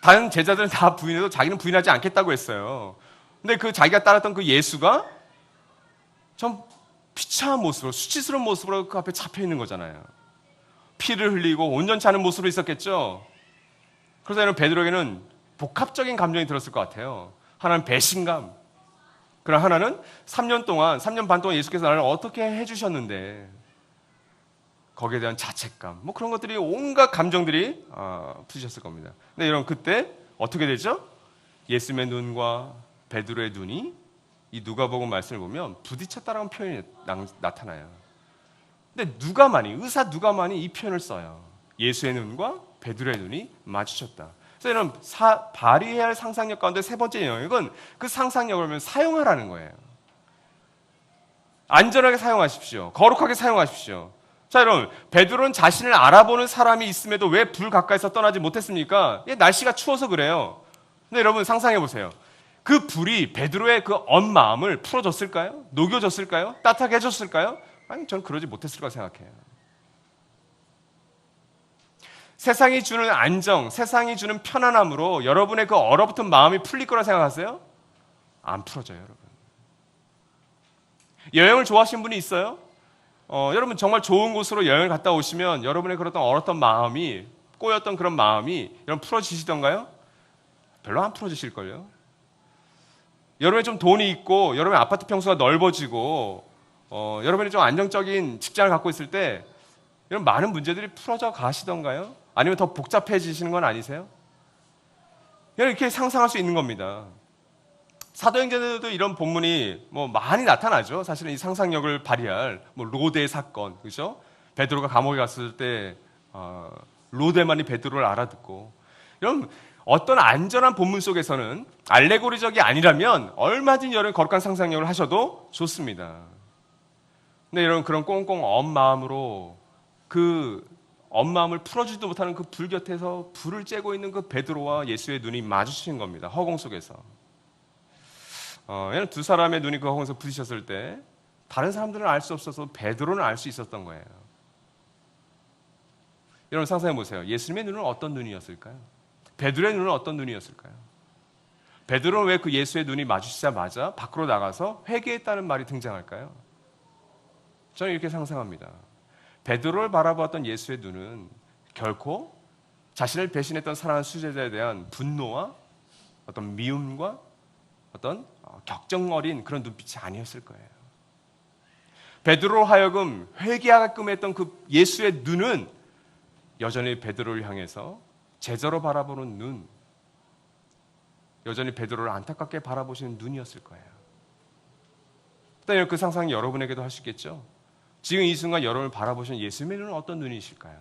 다른 제자들은 다 부인해도 자기는 부인하지 않겠다고 했어요. 근데 그 자기가 따랐던 그 예수가 좀 비참한 모습으로, 수치스러운 모습으로 그 앞에 잡혀 있는 거잖아요. 피를 흘리고 온전치 않은 모습으로 있었겠죠. 그래서 여러분, 베드로에게는 복합적인 감정이 들었을 것 같아요. 하나는 배신감, 그러나 하나는 3년 반 동안 예수께서 나를 어떻게 해주셨는데 거기에 대한 자책감, 뭐 그런 것들이 온갖 감정들이 부딪혔을 겁니다. 근데 여러분, 그때 어떻게 되죠? 예수님의 눈과 베드로의 눈이 이 누가복음 말씀을 보면 부딪혔다라는 표현이 나타나요. 근데 의사 누가만이 이 표현을 써요. 예수의 눈과 베드로의 눈이 마주쳤다. 그래서 여러분, 발휘해야 할 상상력 가운데 세 번째 영역은 그 상상력을 사용하라는 거예요. 안전하게 사용하십시오. 거룩하게 사용하십시오. 자, 여러분, 베드로는 자신을 알아보는 사람이 있음에도 왜 불 가까이서 떠나지 못했습니까? 날씨가 추워서 그래요. 근데 여러분, 상상해 보세요. 그 불이 베드로의 그 언 마음을 풀어줬을까요? 녹여줬을까요? 따뜻하게 해줬을까요? 아니, 저는 그러지 못했을 거라 생각해요. 세상이 주는 안정, 세상이 주는 편안함으로 여러분의 그 얼어붙은 마음이 풀릴 거라 생각하세요? 안 풀어져요, 여러분. 여행을 좋아하시는 분이 있어요? 여러분 정말 좋은 곳으로 여행을 갔다 오시면 여러분의 그런 얼었던 마음이, 꼬였던 그런 마음이 여러분 풀어지시던가요? 별로 안 풀어지실걸요. 여러분이 좀 돈이 있고 여러분의 아파트 평수가 넓어지고 여러분이 좀 안정적인 직장을 갖고 있을 때 이런 많은 문제들이 풀어져 가시던가요? 아니면 더 복잡해지시는 건 아니세요? 이렇게 상상할 수 있는 겁니다. 사도행전에도 이런 본문이 많이 나타나죠. 사실은 이 상상력을 발휘할 로데 사건, 그죠? 베드로가 감옥에 갔을 때 로데만이 베드로를 알아듣고, 여러분 어떤 안전한 본문 속에서는 알레고리적이 아니라면 얼마든지 여러분 거룩한 상상력을 하셔도 좋습니다. 근데 여러분 그런 꽁꽁 언 마음으로 그 언 마음을 풀어주지도 못하는 그 불 곁에서 불을 쬐고 있는 그 베드로와 예수의 눈이 마주치는 겁니다. 허공 속에서. 얘는 두 사람의 눈이 그 허공에서 부딪혔을 때 다른 사람들은 알 수 없어서 베드로는 알 수 있었던 거예요. 여러분 상상해 보세요. 예수님의 눈은 어떤 눈이었을까요? 베드로의 눈은 어떤 눈이었을까요? 베드로는 왜 그 예수의 눈이 마주치자마자 밖으로 나가서 회개했다는 말이 등장할까요? 저는 이렇게 상상합니다. 베드로를 바라보았던 예수의 눈은 결코 자신을 배신했던 사랑하는 수제자에 대한 분노와 어떤 미움과 어떤 격정 어린 그런 눈빛이 아니었을 거예요. 베드로로 하여금 회개하게끔 했던 그 예수의 눈은 여전히 베드로를 향해서 제자로 바라보는 눈, 여전히 베드로를 안타깝게 바라보시는 눈이었을 거예요. 일단 그 상상이 여러분에게도 할 수 있겠죠? 지금 이 순간 여러분을 바라보시는 예수님의 눈은 어떤 눈이실까요?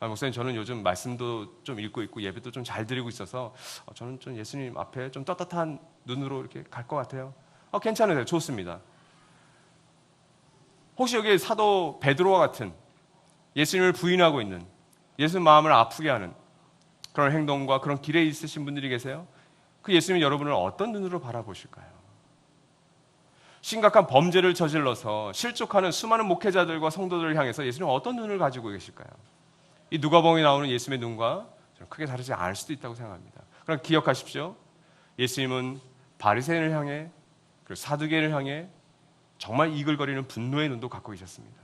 목사님, 저는 요즘 말씀도 좀 읽고 있고 예배도 좀 잘 드리고 있어서 저는 좀 예수님 앞에 좀 떳떳한 눈으로 이렇게 갈 것 같아요. 괜찮으세요. 좋습니다. 혹시 여기 사도 베드로와 같은 예수님을 부인하고 있는, 예수님 마음을 아프게 하는 그런 행동과 그런 길에 있으신 분들이 계세요? 그 예수님이 여러분을 어떤 눈으로 바라보실까요? 심각한 범죄를 저질러서 실족하는 수많은 목회자들과 성도들을 향해서 예수님은 어떤 눈을 가지고 계실까요? 이 누가복음에 나오는 예수님의 눈과 저는 크게 다르지 않을 수도 있다고 생각합니다. 그럼 기억하십시오. 예수님은 바리새인을 향해, 그리고 사두개인을 향해 정말 이글거리는 분노의 눈도 갖고 계셨습니다.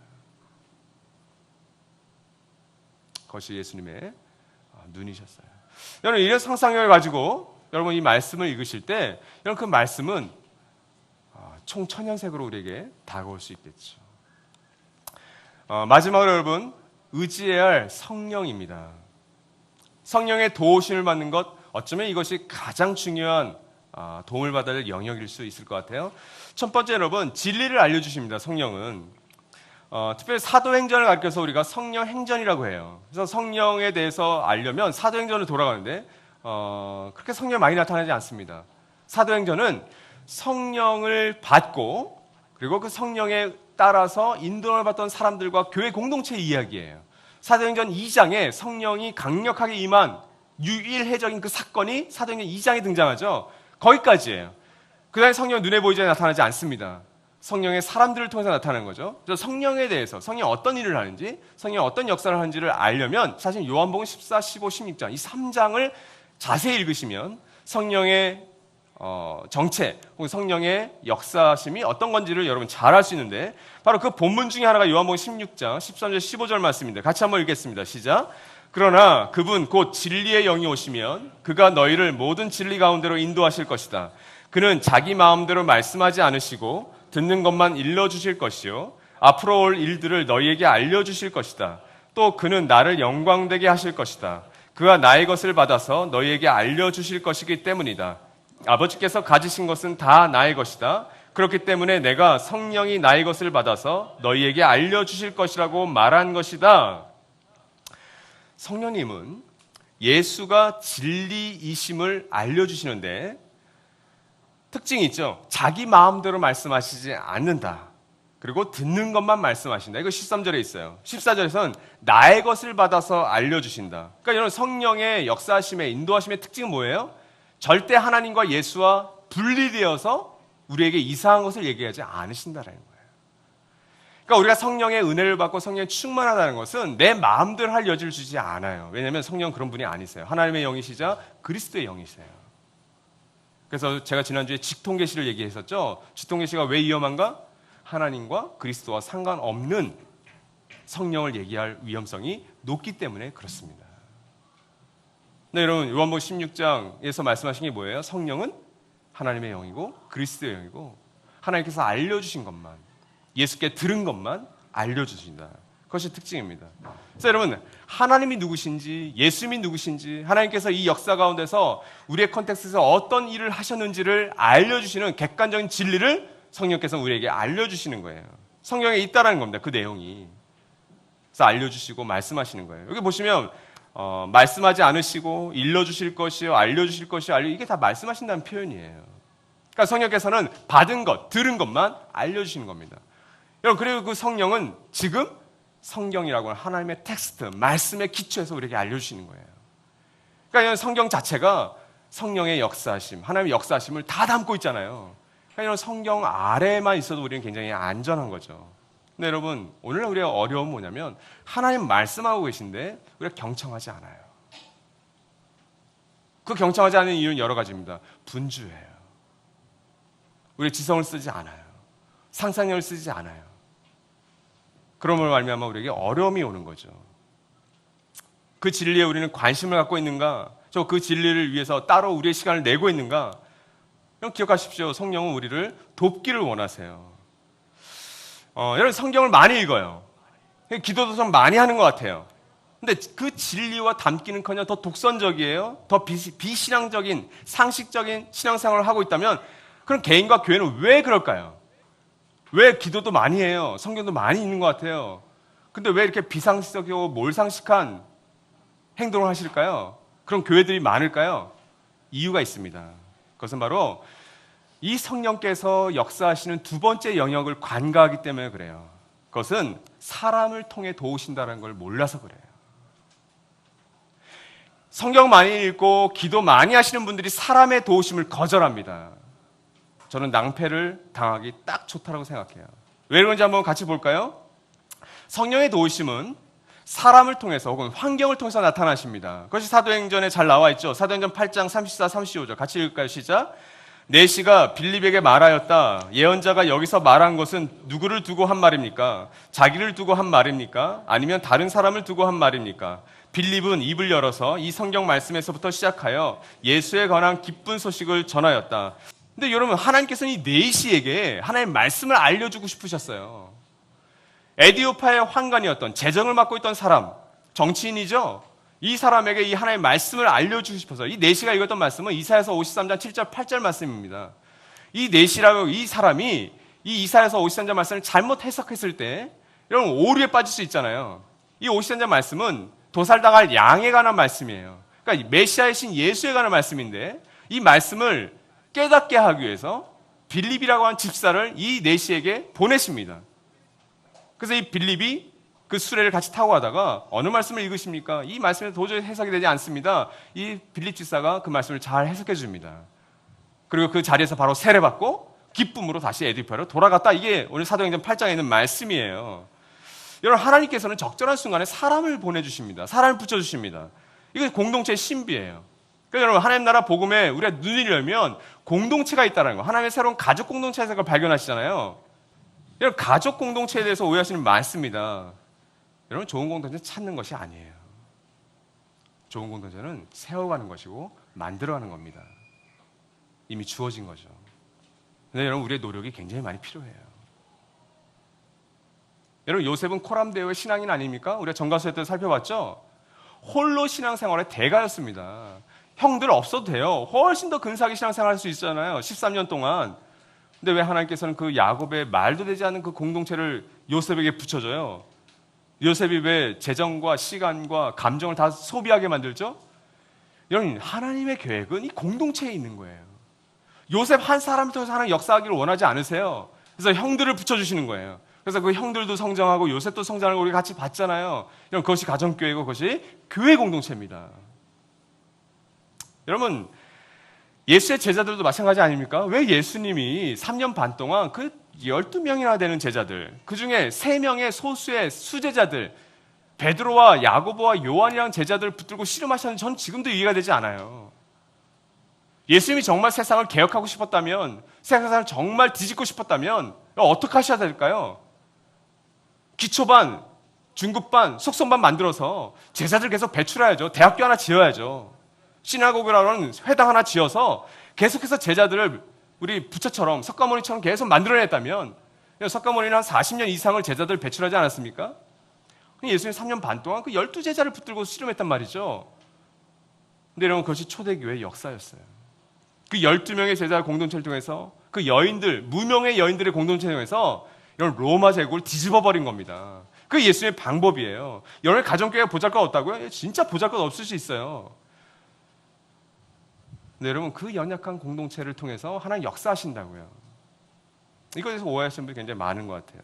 그것이 예수님의 눈이셨어요. 여러분, 이런 상상력을 가지고 여러분 이 말씀을 읽으실 때 여러분 그 말씀은 총 천연색으로 우리에게 다가올 수 있겠죠. 마지막으로 여러분, 의지해야 할 성령입니다. 성령의 도우심을 받는 것, 어쩌면 이것이 가장 중요한 도움을 받아야 할 영역일 수 있을 것 같아요. 첫 번째 여러분, 진리를 알려주십니다. 성령은 특별히 사도행전을 가르쳐서 우리가 성령 행전이라고 해요. 그래서 성령에 대해서 알려면 사도행전을 돌아가는데 그렇게 성령이 많이 나타나지 않습니다. 사도행전은 성령을 받고 그리고 그 성령에 따라서 인도를 받던 사람들과 교회 공동체의 이야기예요. 사도행전 2장에 성령이 강력하게 임한 유일해적인 그 사건이 사도행전 2장에 등장하죠. 거기까지예요. 그 다음에 성령 눈에 보이지 나타나지 않습니다. 성령의 사람들을 통해서 나타나는 거죠. 그래서 성령에 대해서 성령이 어떤 일을 하는지, 성령이 어떤 역사를 하는지를 알려면 사실 요한복음 14, 15, 16장 이 3장을 자세히 읽으시면 성령의 정체 혹은 성령의 역사심이 어떤 건지를 여러분 잘 알 수 있는데, 바로 그 본문 중에 하나가 요한복음 16장 13절 15절 말씀입니다. 같이 한번 읽겠습니다. 시작. 그러나 그분 곧 진리의 영이 오시면 그가 너희를 모든 진리 가운데로 인도하실 것이다. 그는 자기 마음대로 말씀하지 않으시고 듣는 것만 일러주실 것이요 앞으로 올 일들을 너희에게 알려주실 것이다. 또 그는 나를 영광되게 하실 것이다. 그가 나의 것을 받아서 너희에게 알려주실 것이기 때문이다. 아버지께서 가지신 것은 다 나의 것이다. 그렇기 때문에 내가 성령이 나의 것을 받아서 너희에게 알려주실 것이라고 말한 것이다. 성령님은 예수가 진리이심을 알려주시는데 특징이 있죠. 자기 마음대로 말씀하시지 않는다. 그리고 듣는 것만 말씀하신다. 이거 13절에 있어요. 14절에서는 나의 것을 받아서 알려주신다. 그러니까 여러분, 성령의 역사하심의 인도하심의 특징은 뭐예요? 절대 하나님과 예수와 분리되어서 우리에게 이상한 것을 얘기하지 않으신다라는 거예요. 그러니까 우리가 성령의 은혜를 받고 성령에 충만하다는 것은 내 마음대로 할 여지를 주지 않아요. 왜냐하면 성령 그런 분이 아니세요. 하나님의 영이시자 그리스도의 영이세요. 그래서 제가 지난주에 직통계시를 얘기했었죠. 직통계시가 왜 위험한가? 하나님과 그리스도와 상관없는 성령을 얘기할 위험성이 높기 때문에 그렇습니다. 네, 여러분, 요한복음 16장에서 말씀하신 게 뭐예요? 성령은 하나님의 영이고 그리스도의 영이고 하나님께서 알려주신 것만, 예수께 들은 것만 알려주신다. 그것이 특징입니다. 그래서 여러분, 하나님이 누구신지, 예수님이 누구신지, 하나님께서 이 역사 가운데서 우리의 컨텍스트에서 어떤 일을 하셨는지를 알려주시는 객관적인 진리를 성령께서 우리에게 알려주시는 거예요. 성경에 있다라는 겁니다. 그 내용이. 그래서 알려주시고 말씀하시는 거예요. 여기 보시면 말씀하지 않으시고 일러주실 것이요, 알려주실 것이요, 이게 다 말씀하신다는 표현이에요. 그러니까 성령께서는 받은 것, 들은 것만 알려주시는 겁니다. 여러분, 그리고 그 성령은 지금 성경이라고 하는 하나님의 텍스트, 말씀의 기초에서 우리에게 알려주시는 거예요. 그러니까 성경 자체가 성령의 역사하심, 하나님의 역사하심을 다 담고 있잖아요. 그러니까 이런 성경 아래에만 있어도 우리는 굉장히 안전한 거죠. 근데 여러분, 오늘날 우리의 어려움은 뭐냐면 하나님 말씀하고 계신데 우리가 경청하지 않아요. 그 경청하지 않는 이유는 여러 가지입니다. 분주해요. 우리의 지성을 쓰지 않아요. 상상력을 쓰지 않아요. 그러므로 말미암아 우리에게 어려움이 오는 거죠. 그 진리에 우리는 관심을 갖고 있는가? 저 그 진리를 위해서 따로 우리의 시간을 내고 있는가? 여러분 기억하십시오. 성령은 우리를 돕기를 원하세요. 여러분 성경을 많이 읽어요. 기도도 좀 많이 하는 것 같아요. 근데 그 진리와 담기는커녕 더 독선적이에요. 더 비신앙적인 상식적인 신앙생활을 하고 있다면 그럼 개인과 교회는 왜 그럴까요? 왜 기도도 많이 해요? 성경도 많이 읽는 것 같아요. 근데 왜 이렇게 비상식적이고 몰상식한 행동을 하실까요? 그런 교회들이 많을까요? 이유가 있습니다. 그것은 바로 이 성령께서 역사하시는 두 번째 영역을 관가하기 때문에 그래요. 그것은 사람을 통해 도우신다는 걸 몰라서 그래요. 성경 많이 읽고 기도 많이 하시는 분들이 사람의 도우심을 거절합니다. 저는 낭패를 당하기 딱 좋다고 생각해요. 왜 그런지 한번 같이 볼까요? 성령의 도우심은 사람을 통해서 혹은 환경을 통해서 나타나십니다. 그것이 사도행전에 잘 나와 있죠. 사도행전 8장 34, 35절 같이 읽을까요? 시작. 내시가 빌립에게 말하였다. 예언자가 여기서 말한 것은 누구를 두고 한 말입니까? 자기를 두고 한 말입니까? 아니면 다른 사람을 두고 한 말입니까? 빌립은 입을 열어서 이 성경 말씀에서부터 시작하여 예수에 관한 기쁜 소식을 전하였다. 근데 여러분, 하나님께서는 이 내시에게 하나님의 말씀을 알려주고 싶으셨어요. 에디오파의 환관이었던, 재정을 맡고 있던 사람, 정치인이죠. 이 사람에게 이 하나님의 말씀을 알려주고 싶어서 이 내시가 읽었던 말씀은 이사야서 53장 7절 8절 말씀입니다. 이 내시라고 이 사람이 이 이사야서 53장 말씀을 잘못 해석했을 때 여러분 오류에 빠질 수 있잖아요. 이 53장 말씀은 도살당할 양에 관한 말씀이에요. 그러니까 메시아의 신 예수에 관한 말씀인데 이 말씀을 깨닫게 하기 위해서 빌립이라고 하는 집사를 이 내시에게 보내십니다. 그래서 이 빌립이 그 수레를 같이 타고 가다가 어느 말씀을 읽으십니까? 이 말씀에 도저히 해석이 되지 않습니다. 이 빌립 집사가 그 말씀을 잘 해석해 줍니다. 그리고 그 자리에서 바로 세례받고 기쁨으로 다시 에디오파로 돌아갔다. 이게 오늘 사도행전 8장에 있는 말씀이에요. 여러분, 하나님께서는 적절한 순간에 사람을 보내주십니다. 사람을 붙여주십니다. 이게 공동체의 신비예요. 그러니까 여러분, 하나님 나라 복음에 우리가 눈을 열면 공동체가 있다는 거, 하나님의 새로운 가족 공동체에서 그걸 발견하시잖아요. 여러분, 가족 공동체에 대해서 오해하시는 분 많습니다. 여러분, 좋은 공동체 찾는 것이 아니에요. 좋은 공동체는 세워가는 것이고 만들어가는 겁니다. 이미 주어진 거죠. 근데 여러분, 우리의 노력이 굉장히 많이 필요해요. 여러분, 요셉은 코람데오의 신앙인 아닙니까? 우리가 전가수회 때 살펴봤죠? 홀로 신앙생활의 대가였습니다. 형들 없어도 돼요. 훨씬 더 근사하게 신앙생활할 수 있잖아요. 13년 동안. 근데 왜 하나님께서는 그 야곱의 말도 되지 않는 그 공동체를 요셉에게 붙여줘요? 요셉이 왜 재정과 시간과 감정을 다 소비하게 만들죠? 여러분, 하나님의 계획은 이 공동체에 있는 거예요. 요셉 한 사람을 통해서 하나님 역사하기를 원하지 않으세요. 그래서 형들을 붙여주시는 거예요. 그래서 그 형들도 성장하고 요셉도 성장하고 우리 같이 봤잖아요. 여러분, 그것이 가정교회고 그것이 교회 공동체입니다. 여러분, 예수의 제자들도 마찬가지 아닙니까? 왜 예수님이 3년 반 동안 그 12명이나 되는 제자들, 그 중에 3명의 소수의 수제자들, 베드로와 야고보와 요한이랑 제자들을 붙들고 씨름하셨는지 전 지금도 이해가 되지 않아요. 예수님이 정말 세상을 개혁하고 싶었다면, 세상을 정말 뒤집고 싶었다면 어떻게 하셔야 될까요? 기초반, 중급반, 속성반 만들어서 제자들 계속 배출해야죠. 대학교 하나 지어야죠. 시나고그라는 회당 하나 지어서 계속해서 제자들을 우리 부처처럼, 석가모니처럼 계속 만들어냈다면, 석가모니는 한 40년 이상을 제자들 배출하지 않았습니까? 예수님 3년 반 동안 그 12제자를 붙들고 씨름했단 말이죠. 근데 여러분, 그것이 초대교회의 역사였어요. 그 12명의 제자 공동체를 통해서, 그 여인들, 무명의 여인들의 공동체를 통해서 이런 로마 제국을 뒤집어 버린 겁니다. 그게 예수님의 방법이에요. 여러분 가정교회가 보잘것 없다고요? 진짜 보잘것 없을 수 있어요. 근데 여러분, 그 연약한 공동체를 통해서 하나님 역사하신다고요. 이거에 대해서 오해하시는 분이 굉장히 많은 것 같아요.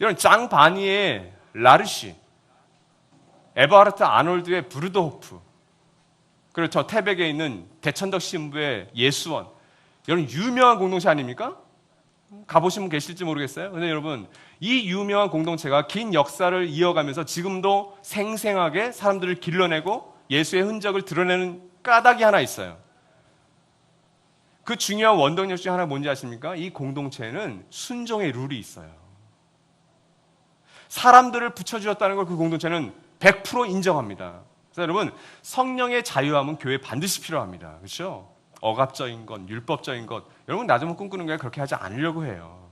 여러분, 짱 바니의 라르시, 에버하르트 아놀드의 브루더호프, 그리고 저 태백에 있는 대천덕 신부의 예수원, 여러분 유명한 공동체 아닙니까? 가보신 분 계실지 모르겠어요. 근데 여러분, 이 유명한 공동체가 긴 역사를 이어가면서 지금도 생생하게 사람들을 길러내고 예수의 흔적을 드러내는 까닭이 하나 있어요. 그 중요한 원동력 중에 하나 뭔지 아십니까? 이 공동체에는 순종의 룰이 있어요. 사람들을 붙여주었다는 걸 그 공동체는 100% 인정합니다. 그래서 여러분, 성령의 자유함은 교회에 반드시 필요합니다. 그렇죠? 억압적인 것, 율법적인 것, 여러분 낮으면 꿈꾸는 게 그렇게 하지 않으려고 해요.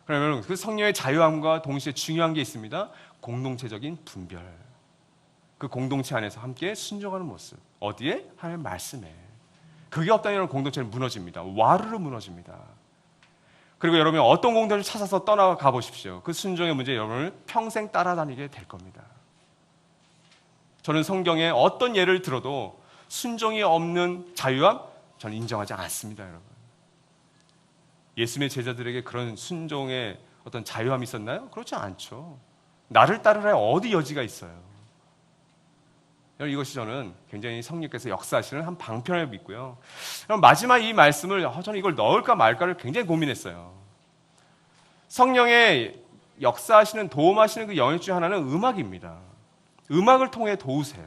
그러면 그 성령의 자유함과 동시에 중요한 게 있습니다. 공동체적인 분별. 그 공동체 안에서 함께 순종하는 모습. 어디에? 하나님의 말씀에. 그게 없다면 공동체는 무너집니다. 와르르 무너집니다. 그리고 여러분이 어떤 공동체를 찾아서 떠나가 보십시오. 그 순종의 문제 여러분을 평생 따라다니게 될 겁니다. 저는 성경에 어떤 예를 들어도 순종이 없는 자유함, 저는 인정하지 않습니다, 여러분. 예수님의 제자들에게 그런 순종의 어떤 자유함이 있었나요? 그렇지 않죠. 나를 따르라 어디 여지가 있어요. 이것이 저는 굉장히 성령께서 역사하시는 한 방편을 믿고요. 그럼 마지막 이 말씀을 저는 이걸 넣을까 말까를 굉장히 고민했어요. 성령의 역사하시는, 도움하시는 그 영역 중 하나는 음악입니다. 음악을 통해 도우세요.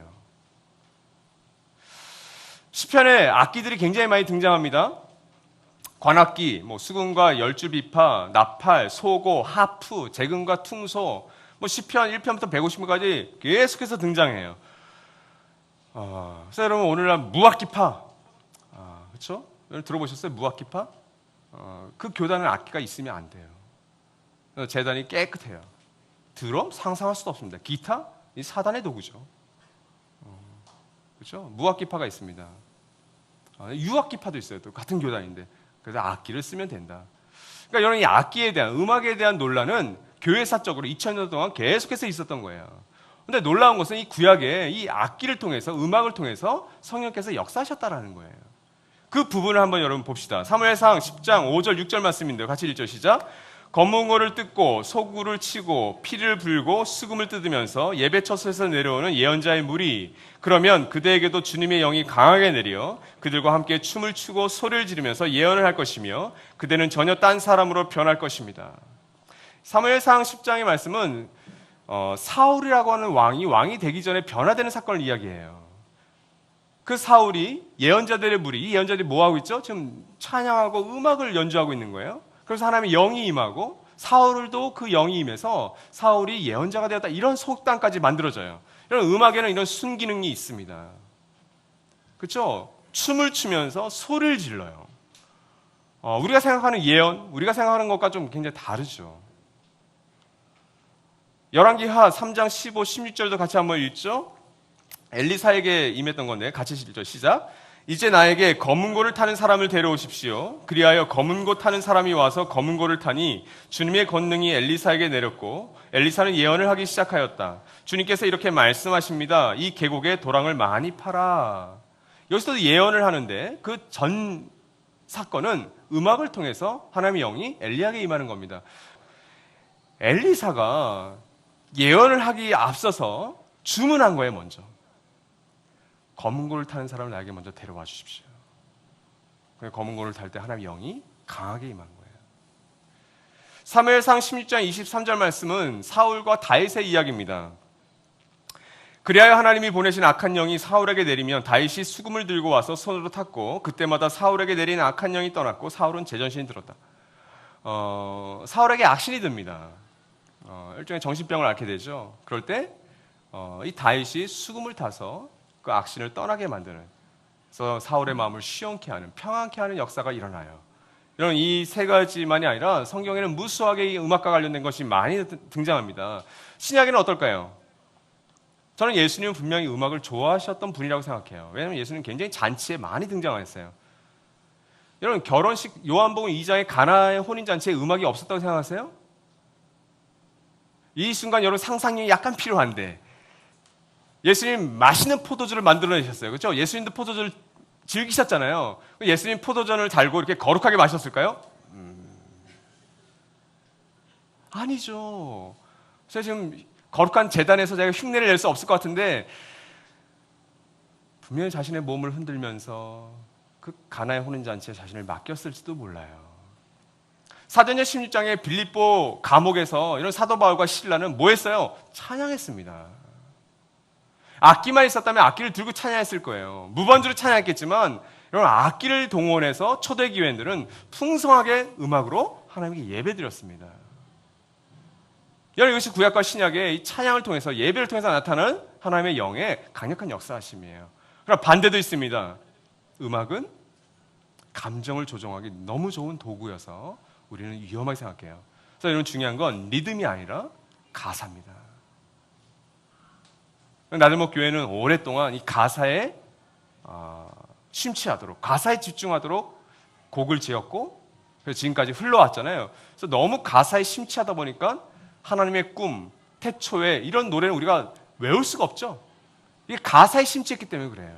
시편에 악기들이 굉장히 많이 등장합니다. 관악기, 수금과 열주비파, 나팔, 소고, 하프, 재금과 퉁소, 시편 1편부터 150편까지 계속해서 등장해요. 그래서 여러분, 오늘날 무악기파, 그렇죠? 여러분 들어보셨어요? 무악기파? 그 교단은 악기가 있으면 안 돼요. 재단이 깨끗해요. 드럼? 상상할 수도 없습니다. 기타? 이 사단의 도구죠. 그렇죠? 무악기파가 있습니다. 유악기파도 있어요. 또 같은 교단인데. 그래서 악기를 쓰면 된다. 그러니까 여러분, 이 악기에 대한, 음악에 대한 논란은 교회사적으로 2000년 동안 계속해서 있었던 거예요. 근데 놀라운 것은 이 구약에 이 악기를 통해서, 음악을 통해서 성령께서 역사하셨다라는 거예요. 그 부분을 한번 여러분 봅시다. 사무엘상 10장 5절 6절 말씀인데요. 같이 읽죠. 시작. 검은고를 뜯고 소구를 치고 피를 불고 수금을 뜯으면서 예배처소에서 내려오는 예언자의 무리, 그러면 그대에게도 주님의 영이 강하게 내려 그들과 함께 춤을 추고 소리를 지르면서 예언을 할 것이며 그대는 전혀 딴 사람으로 변할 것입니다. 사무엘상 10장의 말씀은 사울이라고 하는 왕이 되기 전에 변화되는 사건을 이야기해요. 그 사울이 예언자들의 무리, 이 예언자들이 뭐하고 있죠? 지금 찬양하고 음악을 연주하고 있는 거예요. 그래서 하나님의 영이 임하고 사울도 그 영이 임해서 사울이 예언자가 되었다, 이런 속담까지 만들어져요. 이런 음악에는 이런 순기능이 있습니다. 그렇죠? 춤을 추면서 소리를 질러요. 우리가 생각하는 예언, 우리가 생각하는 것과 좀 굉장히 다르죠. 열왕기하 3장 15, 16절도 같이 한번 읽죠. 엘리사에게 임했던 건데 같이 읽죠. 시작. 이제 나에게 검은고를 타는 사람을 데려오십시오. 그리하여 검은고 타는 사람이 와서 검은고를 타니 주님의 권능이 엘리사에게 내렸고 엘리사는 예언을 하기 시작하였다. 주님께서 이렇게 말씀하십니다. 이 계곡에 도랑을 많이 파라. 여기서도 예언을 하는데 그 전 사건은 음악을 통해서 하나님의 영이 엘리야에게 임하는 겁니다. 엘리사가 예언을 하기에 앞서서 주문한 거예요. 먼저 검은고를 타는 사람을 나에게 먼저 데려와 주십시오. 검은고를 탈 때 하나님의 영이 강하게 임한 거예요. 사무엘상 16장 23절 말씀은 사울과 다윗의 이야기입니다. 그리하여 하나님이 보내신 악한 영이 사울에게 내리면 다윗이 수금을 들고 와서 손으로 탔고 그때마다 사울에게 내린 악한 영이 떠났고 사울은 제정신이 들었다. 사울에게 악신이 듭니다. 일종의 정신병을 앓게 되죠. 그럴 때 이 다윗이 수금을 타서 그 악신을 떠나게 만드는, 그래서 사울의 마음을 시원케 하는, 평안케 하는 역사가 일어나요. 이런 이 세 가지만이 아니라 성경에는 무수하게 이 음악과 관련된 것이 많이 등장합니다. 신약에는 어떨까요? 저는 예수님은 분명히 음악을 좋아하셨던 분이라고 생각해요. 왜냐하면 예수님은 굉장히 잔치에 많이 등장했어요. 여러분, 결혼식 요한복음 2장의 가나의 혼인잔치에 음악이 없었다고 생각하세요? 이 순간 여러분 상상력이 약간 필요한데, 예수님 맛있는 포도주를 만들어내셨어요. 그렇죠? 예수님도 포도주를 즐기셨잖아요. 예수님 포도전을 달고 이렇게 거룩하게 마셨을까요? 아니죠. 그래서 지금 거룩한 제단에서 제가 흉내를 낼 수 없을 것 같은데 분명히 자신의 몸을 흔들면서 그 가나의 혼인잔치에 자신을 맡겼을지도 몰라요. 사도행전 16장에 빌립보 감옥에서 이런 사도 바울과 실라는 뭐 했어요? 찬양했습니다. 악기만 있었다면 악기를 들고 찬양했을 거예요. 무반주로 찬양했겠지만 이런 악기를 동원해서 초대 교회인들은 풍성하게 음악으로 하나님께 예배드렸습니다. 이것이 구약과 신약의 이 찬양을 통해서, 예배를 통해서 나타나는 하나님의 영의 강력한 역사하심이에요. 그러나 반대도 있습니다. 음악은 감정을 조종하기 너무 좋은 도구여서 우리는 위험하게 생각해요. 그래서 여러분, 중요한 건 리듬이 아니라 가사입니다. 나들목 교회는 오랫동안 이 가사에 심취하도록, 가사에 집중하도록 곡을 지었고, 그래서 지금까지 흘러왔잖아요. 그래서 너무 가사에 심취하다 보니까 하나님의 꿈, 태초에 이런 노래는 우리가 외울 수가 없죠. 이게 가사에 심취했기 때문에 그래요.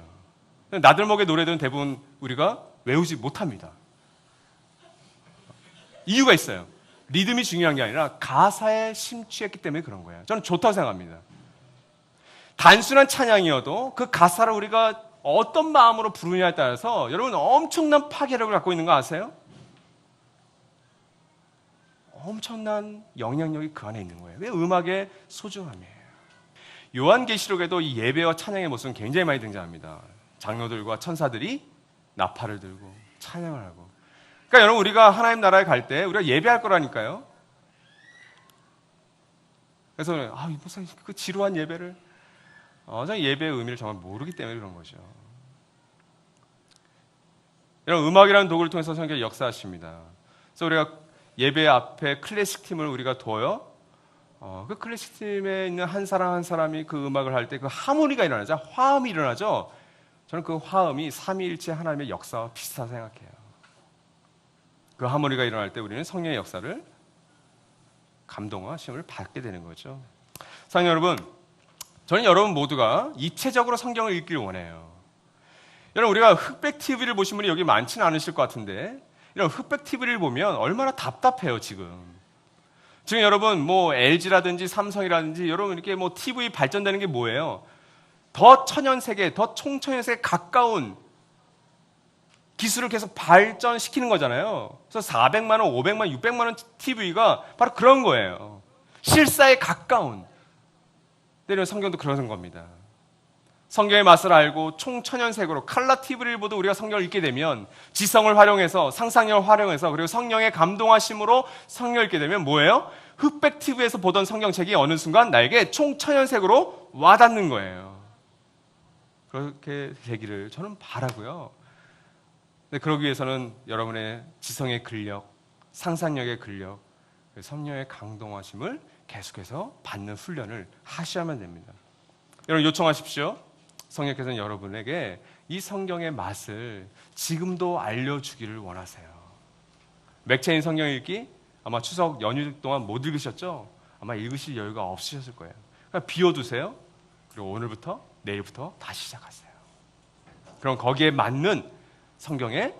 나들목의 노래들은 대부분 우리가 외우지 못합니다. 이유가 있어요. 리듬이 중요한 게 아니라 가사에 심취했기 때문에 그런 거예요. 저는 좋다고 생각합니다. 단순한 찬양이어도 그 가사를 우리가 어떤 마음으로 부르냐에 따라서 여러분 엄청난 파괴력을 갖고 있는 거 아세요? 엄청난 영향력이 그 안에 있는 거예요. 왜? 음악의 소중함이에요. 요한계시록에도 이 예배와 찬양의 모습은 굉장히 많이 등장합니다. 장로들과 천사들이 나팔을 들고 찬양을 하고. 그러니까 여러분, 우리가 하나님 나라에 갈 때 우리가 예배할 거라니까요. 그래서 무슨 그 지루한 예배를, 저는 예배의 의미를 정말 모르기 때문에 그런 거죠. 이런 음악이라는 도구를 통해서 성경이 역사하십니다. 그래서 우리가 예배 앞에 클래식 팀을 우리가 둬요. 그 클래식 팀에 있는 한 사람 한 사람이 그 음악을 할 때 그 하모니가 일어나죠. 화음이 일어나죠. 저는 그 화음이 삼위일체 하나님의 역사와 비슷하다고 생각해요. 그 하모니가 일어날 때 우리는 성령의 역사를, 감동과 시험을 받게 되는 거죠. 사랑하는 여러분, 저는 여러분 모두가 입체적으로 성경을 읽기를 원해요. 여러분, 우리가 흑백 TV를 보신 분이 여기 많지는 않으실 것 같은데, 이런 흑백 TV를 보면 얼마나 답답해요, 지금. 지금 여러분, 뭐 LG라든지 삼성이라든지 여러분 이렇게 뭐 TV 발전되는 게 뭐예요? 더 천연세계, 더 총천연세계 가까운 기술을 계속 발전시키는 거잖아요. 그래서 400만 원, 500만 원, 600만 원 TV가 바로 그런 거예요. 실사에 가까운. 때려 성경도 그러는 겁니다. 성경의 맛을 알고 총천연색으로 칼라 TV를 보도 우리가 성경을 읽게 되면, 지성을 활용해서, 상상력을 활용해서, 그리고 성령의 감동하심으로 성경을 읽게 되면 뭐예요? 흑백 TV에서 보던 성경책이 어느 순간 나에게 총천연색으로 와닿는 거예요. 그렇게 되기를 저는 바라고요. 근데 그러기 위해서는 여러분의 지성의 근력, 상상력의 근력, 성령의 감동하심을 계속해서 받는 훈련을 하셔야만 됩니다. 여러분, 요청하십시오. 성령께서는 여러분에게 이 성경의 맛을 지금도 알려주기를 원하세요. 맥체인 성경 읽기 아마 추석 연휴 동안 못 읽으셨죠? 아마 읽으실 여유가 없으셨을 거예요. 그러니까 비워두세요. 그리고 오늘부터, 내일부터 다시 시작하세요. 그럼 거기에 맞는 성경의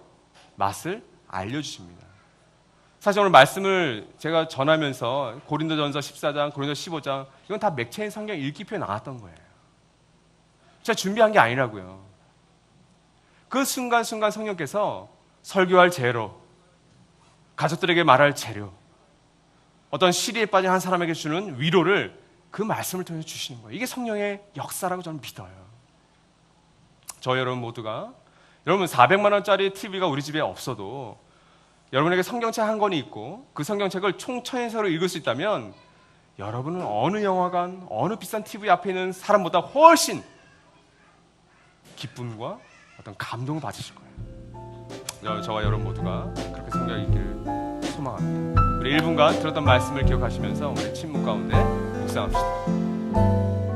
맛을 알려주십니다. 사실 오늘 말씀을 제가 전하면서 고린도전서 14장, 고린도 15장, 이건 다 맥체인 성경 읽기표에 나왔던 거예요. 제가 준비한 게 아니라고요. 그 순간순간 성령께서 설교할 재료, 가족들에게 말할 재료, 어떤 시리에 빠진 한 사람에게 주는 위로를 그 말씀을 통해서 주시는 거예요. 이게 성령의 역사라고 저는 믿어요. 저 여러분 모두가, 여러분 400만 원짜리 TV가 우리 집에 없어도 여러분에게 성경책 한 권이 있고 그 성경책을 총천에서로 읽을 수 있다면 여러분은 어느 영화관, 어느 비싼 TV 앞에 있는 사람보다 훨씬 기쁨과 어떤 감동을 받으실 거예요. 저와 여러분 모두가 그렇게 성령 있기를 소망합니다. 우리 1분간 들었던 말씀을 기억하시면서 우리 침묵 가운데 묵상합시다.